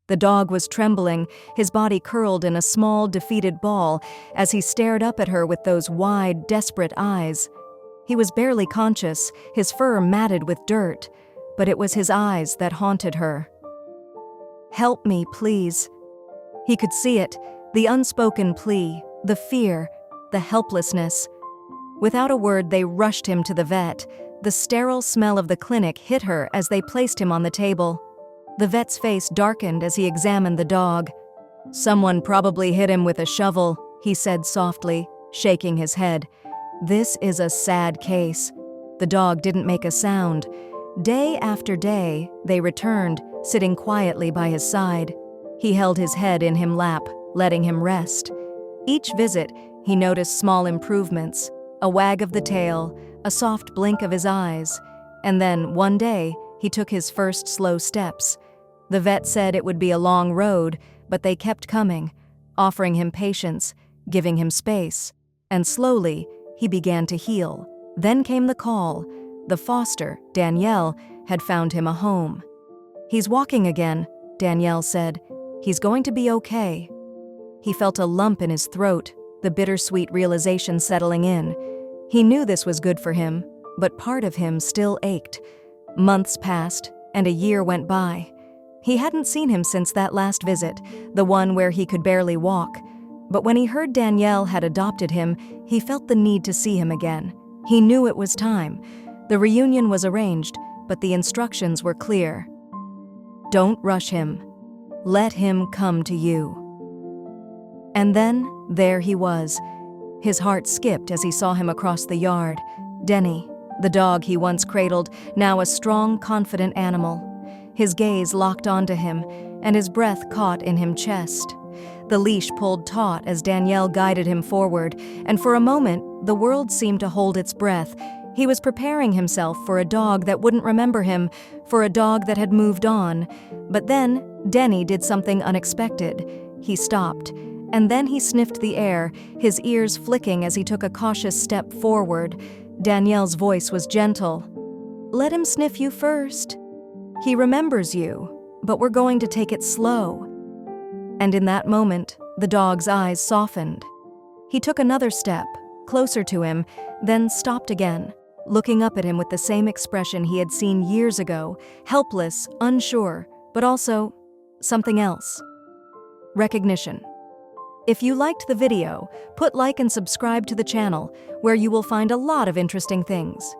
The dog was trembling, his body curled in a small, defeated ball as he stared up at her with those wide, desperate eyes. He was barely conscious, his fur matted with dirt, but it was his eyes that haunted her. "Help me, please." He could see it, the unspoken plea, the fear, the helplessness. Without a word, they rushed him to the vet. The sterile smell of the clinic hit her as they placed him on the table. The vet's face darkened as he examined the dog. "Someone probably hit him with a shovel," he said softly, shaking his head. "This is a sad case." The dog didn't make a sound. Day after day, they returned, sitting quietly by his side. He held his head in his lap, letting him rest. Each visit, he noticed small improvements, a wag of the tail, a soft blink of his eyes, and then, one day, he took his first slow steps. The vet said it would be a long road, but they kept coming, offering him patience, giving him space, and slowly, he began to heal. Then came the call. The foster, Danielle, had found him a home. "He's walking again," Danielle said. "He's going to be okay." He felt a lump in his throat, the bittersweet realization settling in. He knew this was good for him, but part of him still ached. Months passed, and a year went by. He hadn't seen him since that last visit, the one where he could barely walk. But when he heard Danielle had adopted him, he felt the need to see him again. He knew it was time. The reunion was arranged, but the instructions were clear. Don't rush him. Let him come to you. And then, there he was. His heart skipped as he saw him across the yard. Denny, the dog he once cradled, now a strong, confident animal. His gaze locked onto him, and his breath caught in his chest. The leash pulled taut as Danielle guided him forward, and for a moment, the world seemed to hold its breath. He was preparing himself for a dog that wouldn't remember him, for a dog that had moved on. But then, Denny did something unexpected. He stopped, and then he sniffed the air, his ears flicking as he took a cautious step forward. Danielle's voice was gentle. "Let him sniff you first. He remembers you, but we're going to take it slow." And in that moment, the dog's eyes softened. He took another step, closer to him, then stopped again, looking up at him with the same expression he had seen years ago, helpless, unsure, but also something else. Recognition. If you liked the video, put like and subscribe to the channel, where you will find a lot of interesting things.